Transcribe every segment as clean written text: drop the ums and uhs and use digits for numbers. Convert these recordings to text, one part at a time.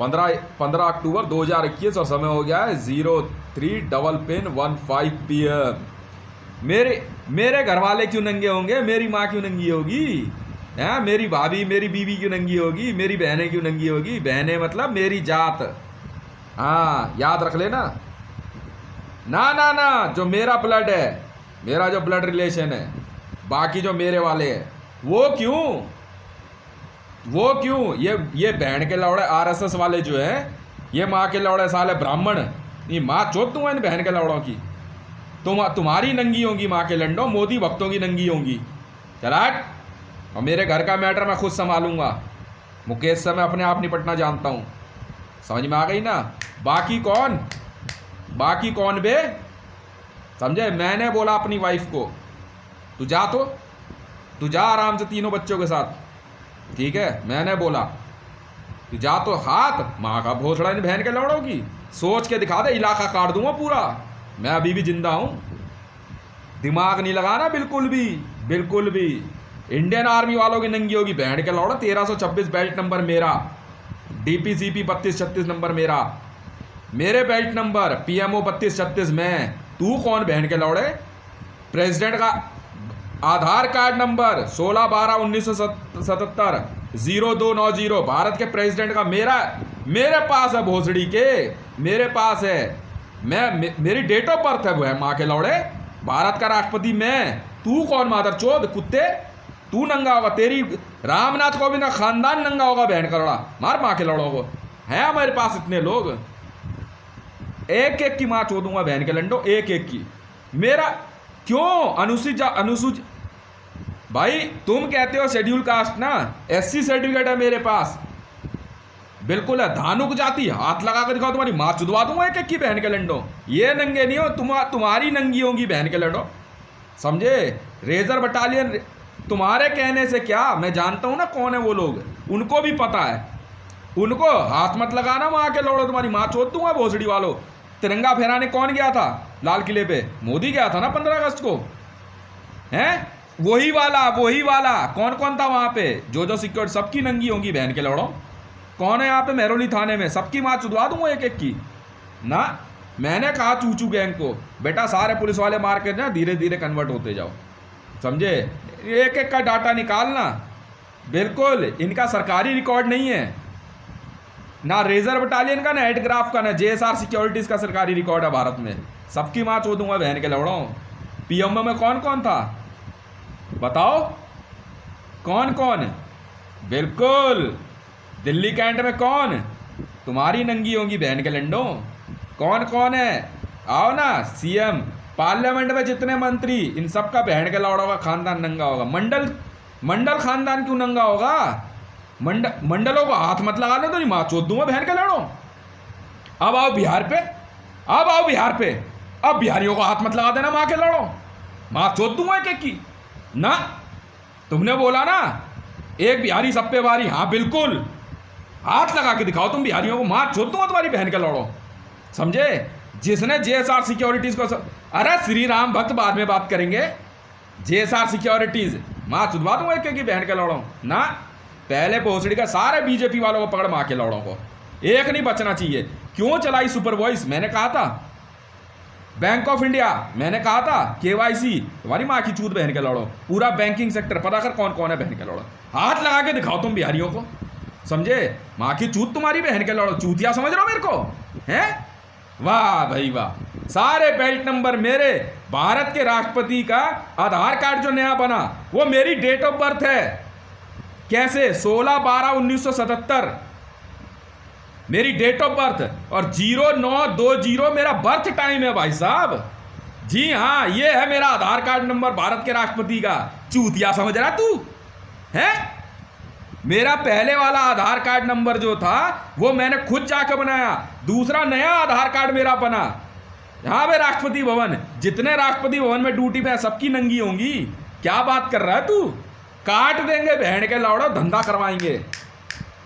15 अक्टूबर 2021 और समय हो गया है 03:15 PM। मेरे घर वाले क्यों नंगे होंगे? मेरी माँ क्यों नंगी होगी? हैं? मेरी भाभी मेरी बीवी क्यों नंगी होगी? मेरी बहनें क्यों नंगी होगी? बहनें मतलब मेरी जात। हाँ, याद रख लेना। ना ना ना, जो मेरा ब्लड है, मेरा जो ब्लड रिलेशन है, बाकी जो मेरे वाले हैं वो क्यों? ये बहन के लौड़े RSS वाले जो हैं, ये माँ के लौड़े साले ब्राह्मण, ये माँ चोद दूंगा इन बहन के लौड़ों की। तुम्हारी नंगी होंगी माँ के लंडो, मोदी भक्तों की नंगी होंगी। चलाट। और मेरे घर का मैटर मैं खुद संभालूंगा। मुकेश से मैं अपने आप निपटना जानता हूँ। समझ में आ गई ना? बाकी कौन बे? समझे? मैंने बोला अपनी वाइफ को तू जा आराम से तीनों बच्चों के साथ, ठीक है? मैंने बोला तू जा तो हाथ माँ का भोसड़ा इन बहन के लौड़ों की सोच के दिखा दे, इलाका काट दूंगा पूरा। मैं अभी भी जिंदा हूं, दिमाग नहीं लगाना बिल्कुल भी। इंडियन आर्मी वालों की नंगी होगी बहन के लौड़ा। 1326 बेल्ट नंबर मेरा, DPCP 3236 नंबर मेरा, मेरे बेल्ट नंबर PMO 3236 में। तू कौन बहन के लौड़े? प्रेसिडेंट का आधार कार्ड नंबर 16/12/1977 0290 भारत के प्रेसिडेंट का मेरे पास है भोसड़ी के, मेरे पास है। मेरी डेट ऑफ बर्थ है वो है माँ के लौड़े। भारत का राष्ट्रपति मैं। तू कौन मादर चोद कुत्ते? तू नंगा होगा, तेरी रामनाथ कोविंद का खानदान नंगा होगा बहन का लौड़ा। मार माँ के लौड़ों को। है हमारे पास इतने लोग, एक एक की माँ चोदूंगा बहन के लंडो, एक एक की। मेरा क्यों अनुसूचित भाई? तुम कहते हो शेड्यूल कास्ट ना, SC सर्टिफिकेट है मेरे पास, बिल्कुल है। धानुक जाति, हाथ लगा कर दिखाओ, तुम्हारी माँ चुदवा दूंगा एक एक की बहन के लंडो। ये नंगे नहीं हो, तुम्हारी नंगी होंगी बहन के लंडो। समझे? रेजर बटालियन तुम्हारे कहने से क्या, मैं जानता हूं ना कौन है वो लोग, उनको भी पता है। उनको हाथ मत लगाना माँ के लौड़ो, तुम्हारी माँ चोद दूंगा भोसड़ी वालों। तिरंगा फहराने कौन गया था लाल किले पे? मोदी गया था ना 15 अगस्त को। हैं? वही वाला कौन कौन था वहां पे? जो सिक्योरिटी सबकी नंगी होंगी बहन के लौड़ो। कौन है यहाँ पे मेहरौली थाने में? सबकी माँ चुदवा दूंगा एक एक की ना। मैंने कहा चूचू गैंग को, बेटा सारे पुलिस वाले मार के ना धीरे धीरे कन्वर्ट होते जाओ। समझे? एक एक का डाटा निकालना। बिल्कुल, इनका सरकारी रिकॉर्ड नहीं है ना, रेजर बटालियन का ना, हेडग्राफ का ना, JSR सिक्योरिटीज का सरकारी रिकॉर्ड है भारत में। सबकी माँ चोदूंगा बहन के लौड़ों। PMO में कौन कौन था बताओ? कौन? बिल्कुल, दिल्ली कैंट में कौन? तुम्हारी नंगी होंगी बहन के लंडो। कौन है? आओ ना। CM, पार्लियामेंट में जितने मंत्री, इन सब का बहन के लौड़ों का खानदान नंगा होगा। मंडल खानदान क्यों नंगा होगा? मंडलों को हाथ मत लगा ले तो नहीं माँ चोद दूंगा बहन के लड़ो। अब आओ बिहार पे, अब बिहारियों को हाथ मत लगा देना माँ के लड़ो, माँ चोद दूंगा एक एक की ना। तुमने बोला ना एक बिहारी सब पे भारी, हाँ बिल्कुल, हाथ लगा के दिखाओ तुम बिहारियों को, माँ चोद दूंगा तुम्हारी बहन के लड़ो। समझे? जिसने JSR सिक्योरिटीज को अरे श्री राम भक्त बाद में बात करेंगे। JSR सिक्योरिटीज माँ चुदवा दूंगा एक की बहन के लौड़ों ना। पहले भोसड़ी का सारे बीजेपी वालों को पकड़ माँ के लौड़ों को, एक नहीं बचना चाहिए। क्यों चलाई सुपर वॉइस? मैंने कहा था। बैंक ऑफ इंडिया मैंने कहा था, KYC तुम्हारी माँ की चूत बहन के लौड़ो। पूरा बैंकिंग सेक्टर पता कर कौन कौन है बहन के लौड़ो। हाथ लगा के दिखाओ तुम बिहारियों को। समझे? माँ की चूत तुम्हारी बहन के लौड़ो। चूतिया समझ रहे हो मेरे को? हैं? वाह भाई वाह, सारे बेल्ट नंबर मेरे। भारत के राष्ट्रपति का आधार कार्ड जो नया बना वो मेरी डेट ऑफ बर्थ है। कैसे? 16/12/1977 मेरी डेट ऑफ बर्थ, और 0920 मेरा बर्थ टाइम है भाई साहब। जी हाँ, ये है मेरा आधार कार्ड नंबर भारत के राष्ट्रपति का। चूतिया समझ रहा तू? है? मेरा पहले वाला आधार कार्ड नंबर जो था वो मैंने खुद जाकर बनाया। दूसरा नया आधार कार्ड मेरा बना। यहाँ पे राष्ट्रपति भवन, जितने राष्ट्रपति भवन में ड्यूटी पे है सबकी नंगी होंगी। क्या बात कर रहा है तू? काट देंगे बहन के लौड़ो, धंधा करवाएंगे।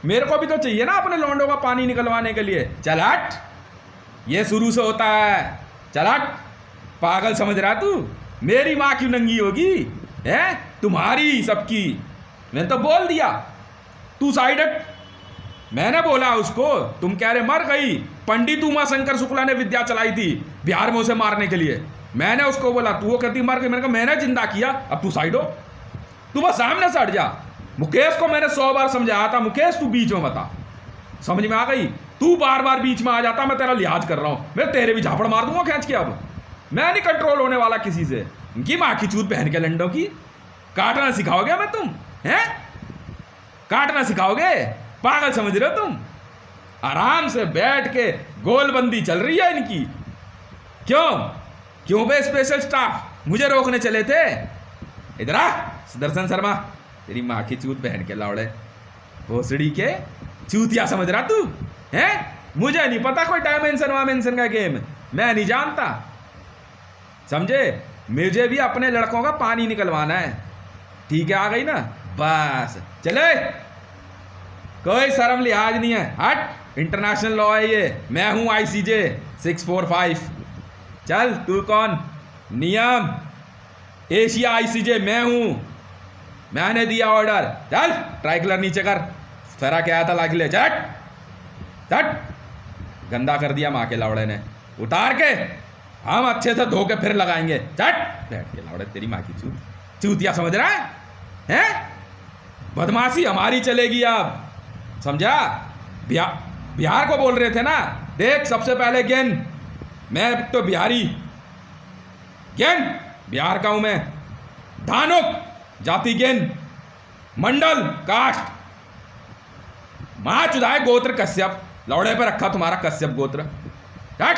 मेरे को भी तो चाहिए ना अपने लौंडों का पानी निकलवाने के लिए। चल हट, ये शुरू से होता है। चल हट, पागल समझ रहा है तू? मेरी माँ क्यों नंगी होगी? है तुम्हारी सबकी। मैंने तो बोल दिया, तू साइड हट। मैंने बोला उसको, तुम कह रहे मर गई, पंडित उमा शंकर शुक्ला ने विद्या चलाई थी बिहार में उसे मारने के लिए। मैंने उसको बोला, तू वो कहती मर गई, मैंने कहा मैंने जिंदा किया, अब तू साइड हो, तू बस सामने से हट जा। मुकेश को मैंने 100 बार समझाया था, मुकेश तू बीच में बता, समझ में आ गई, तू बार बार बीच में आ जाता, मैं तेरा लिहाज कर रहा हूं, मैं तेरे भी झापड़ मार दूंगा खींच के। अब मैं नहीं कंट्रोल होने वाला किसी से। इनकी माँ की चूत पहन के लंडों की काटना सिखाओगे मैं, तुम हैं काटना सिखाओगे, पागल समझ रहे हो तुम। आराम से बैठ के गोलबंदी चल रही है इनकी। क्यों बे स्पेशल स्टाफ मुझे रोकने चले थे? इधर आ सुदर्शन शर्मा, तेरी माँ की चूत पहन के लावड़े भोसड़ी के चूतिया समझ रहा तू हैं? मुझे नहीं पता कोई डायमेंशन वामेंशन का गेम, मैं नहीं जानता, समझे। मुझे भी अपने लड़कों का पानी निकलवाना है, ठीक है, आ गई ना, बस चले, कोई शर्म लिहाज नहीं है, हट। इंटरनेशनल लॉ है ये, मैं हूं ICJ 645। चल तू कौन, नियम एशिया ICJ मैं हूं, मैंने दिया ऑर्डर, चल ट्राई कलर नीचे कर, फेरा क्या था लाग ले, चट चट, गंदा कर दिया माँ के लावड़े ने, उतार के हम अच्छे से धो के फिर लगाएंगे, चट बैठ के लावड़े, तेरी माँ की चूतिया समझ रहा है हैं? बदमाशी हमारी चलेगी अब, समझा। बिहार को बोल रहे थे ना, देख सबसे पहले गेन, मैं तो बिहारी, गेन बिहार का हूं मैं, धानुक जाति गेन, मंडल कास्ट, मां चुदाए गोत्र कश्यप, लौड़े पे रखा तुम्हारा कश्यप गोत्र, हट।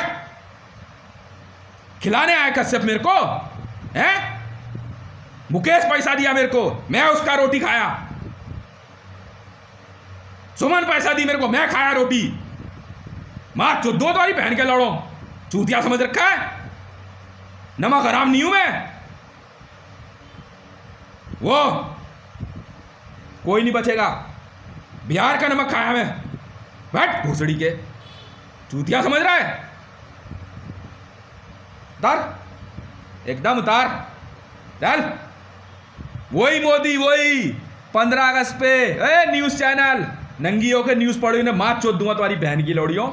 खिलाने आए कश्यप मेरे को हैं? मुकेश पैसा दिया मेरे को, मैं उसका रोटी खाया, सुमन पैसा दी मेरे को, मैं खाया रोटी, मां चुद्दो तो पहन के लड़ो, चूतिया समझ रखा है, नमक हराम नहीं हूं मैं, वो कोई नहीं बचेगा, बिहार का नमक खाया मैं, बैठ भूसड़ी के चूतिया समझ रहा है, उतार एकदम उतार, चल। वही मोदी, वही 15 अगस्त पे न्यूज चैनल नंगी होकर न्यूज पढ़ी ने, मां चोद दूंगा तुम्हारी बहन की लौड़ियों,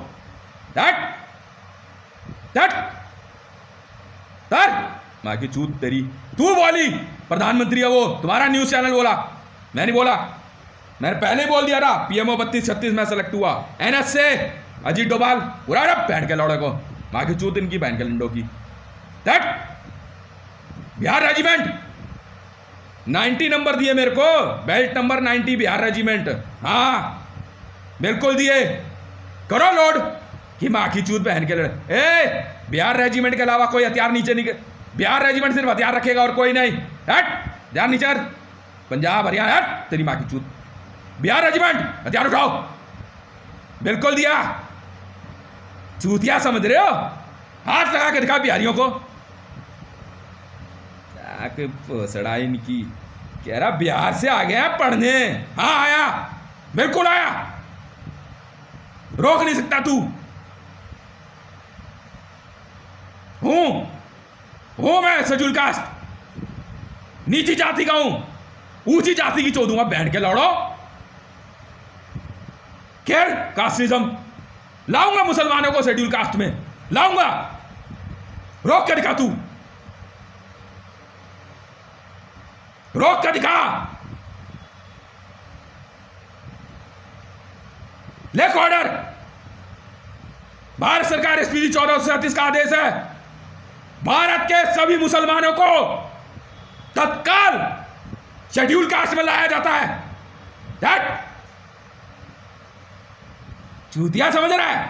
मां की चूत तेरी, तू बोली प्रधानमंत्री है वो, तुम्हारा न्यूज चैनल बोला, मैं नहीं बोला, मैंने पहले बोल दिया था, PMO 32-36 में सेलेक्ट हुआ, NS से अजीत डोभाल, पूरा बहन के लौड़े को, मां की चूत इनकी बहन के लंडों की, बिहार रेजिमेंट 90 नंबर दिए मेरे को, बेल्ट नंबर 90 बिहार रेजिमेंट, हाँ बिल्कुल दिए, करो लोड कि माँ की चूत बहन के लड़े। बिहार रेजिमेंट के अलावा कोई हथियार नीचे नहीं, बिहार रेजिमेंट सिर्फ हथियार रखेगा और कोई नहीं, हट ध्यान नीचे, पंजाब हरियाणा, हट तेरी माँ की चूत, बिहार रेजिमेंट हथियार उठाओ, बिल्कुल दिया, चूतिया समझ रहे हो, हाथ लगा के दिखा बिहारियों को, पोसड़ा इनकी, कह रहा बिहार से आ गया पढ़ने, हाँ आया, बिल्कुल आया, रोक नहीं सकता तू, हूं मैं शेड्यूल कास्ट, नीची जाति का हूं, ऊंची जाति की चोदूंगा बहन के लौड़ो, खेल कास्टिज्म लाऊंगा, मुसलमानों को शेड्यूल कास्ट में लाऊंगा, रोक के दिखा तू, रोक कर दिखा, लेख ऑर्डर, भारत सरकार SPD 1437 का आदेश है, भारत के सभी मुसलमानों को तत्काल शेड्यूल कास्ट में लाया जाता है, चूतिया समझ रहा है,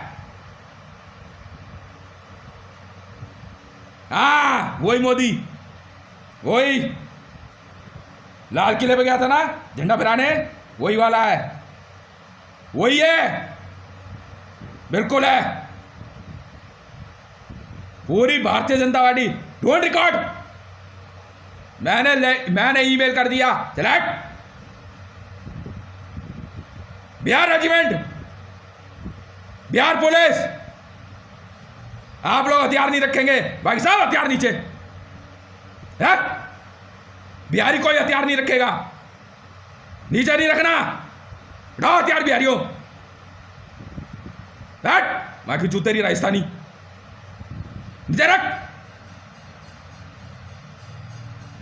हाँ वही मोदी, वही लाल किले पे गया था ना झंडा फहराने, वही वाला है, वही है, बिल्कुल है, पूरी Bharatiya Janata party, don't record, मैंने ईमेल कर दिया, चला बिहार रेजिमेंट, बिहार पुलिस, आप लोग हथियार नहीं रखेंगे, भाई साहब हथियार नीचे, बिहारी कोई हथियार नहीं रखेगा, नीचे नहीं रखना, उठाओ हथियार बिहारियों, बैठ माँ की चूत तेरी राजस्थानी, नीचे रख,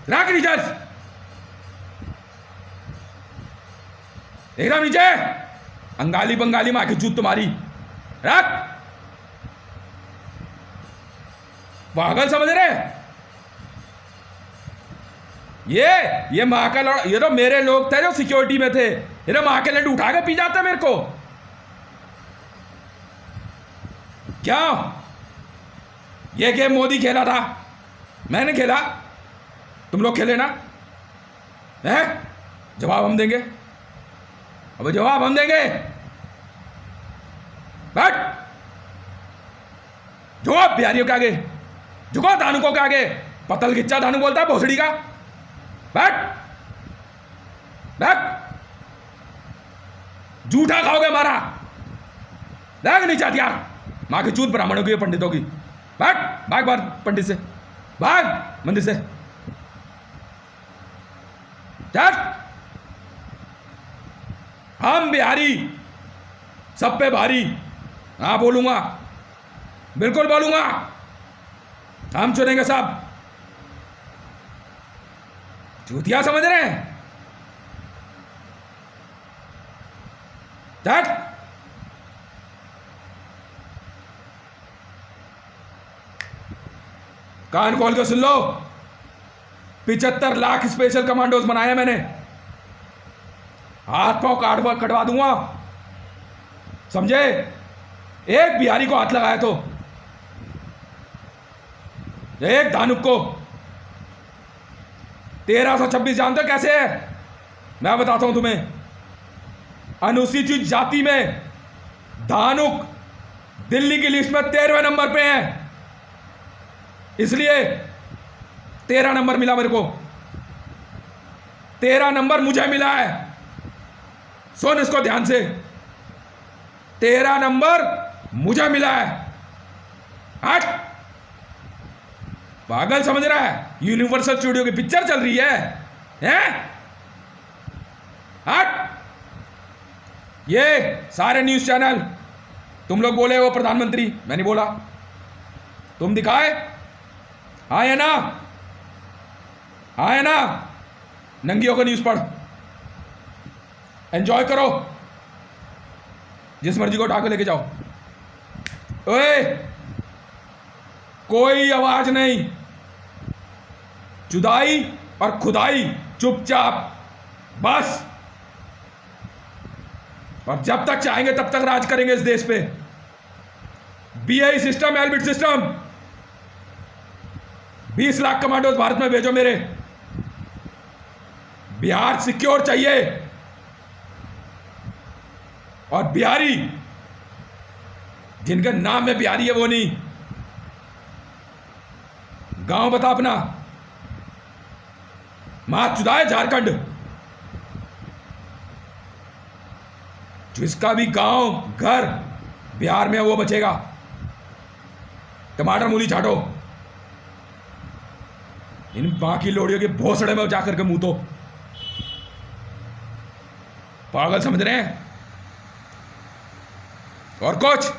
रख नीचे, एकदम नीचे, अंगाली बंगाली माँ की चूत तुम्हारी, रख। पागल समझ रहे? ये माँ का लड़, ये तो मेरे लोग थे जो सिक्योरिटी में थे, ये तो माँ के लड्डू उठा के पी जाते मेरे को। क्या ये गेम मोदी खेला था? मैंने खेला, तुम लोग खेले ना? है जवाब हम देंगे, अब जवाब हम देंगे। बैठ, झुको बिहारियों के आगे, झुको धानुकों के आगे, पतल गिच्चा धानु बोलता है भोसड़ी का। बैठ, बैठ, जूठा खाओगे हमारा, देख नहीं चाहती यार, माँ की चूत ब्राह्मणों की, पंडितों की। बैठ, भाग बाहर पंडित से, भाग मंदिर से, चल। हम बिहारी सब पे भारी, हाँ बोलूंगा, बिल्कुल बोलूंगा, हम चुनेंगे सब। चूतिया समझ रहे हैं? चल। कान खोल के सुन लो, 75 लाख स्पेशल कमांडोज बनाए हैं मैंने, हाथ पांव कटवा दूंगा, समझे? एक बिहारी को हाथ लगाया तो, एक धानुक को। 1326 जानते हो कैसे है? मैं बताता हूं तुम्हें। अनुसूचित जाति में धानुक दिल्ली की लिस्ट में 13वें नंबर पे है, इसलिए 13 नंबर मिला मेरे को, 13 नंबर मुझे मिला है। सुन इसको ध्यान से, 13 नंबर मुझे मिला है। हट, पागल समझ रहा है? यूनिवर्सल स्टूडियो की पिक्चर चल रही है, हैं? हट। ये सारे न्यूज चैनल, तुम लोग बोले वो प्रधानमंत्री, मैं नहीं बोला, तुम दिखाए, हाँ या ना? हाँ या ना? नंगी होकर न्यूज पढ़, एंजॉय करो, जिस मर्जी को उठा के लेके जाओ। ओए, कोई आवाज नहीं, जुदाई और खुदाई, चुपचाप बस। और जब तक चाहेंगे तब तक राज करेंगे इस देश पे। BI system, Elbit system, 20 lakh commandos Bharat में भेजो मेरे। बिहार सिक्योर चाहिए, और बिहारी जिनके नाम में बिहारी है वो नहीं। गांव बता अपना, मातचुदा है झारखंड, जिसका भी गांव घर बिहार में है वो बचेगा। टमाटर मूली छाटो, इन बाकी लोड़ियों के भोसड़े में जाकर के मुंह तो, पागल समझ रहे हैं? और कुछ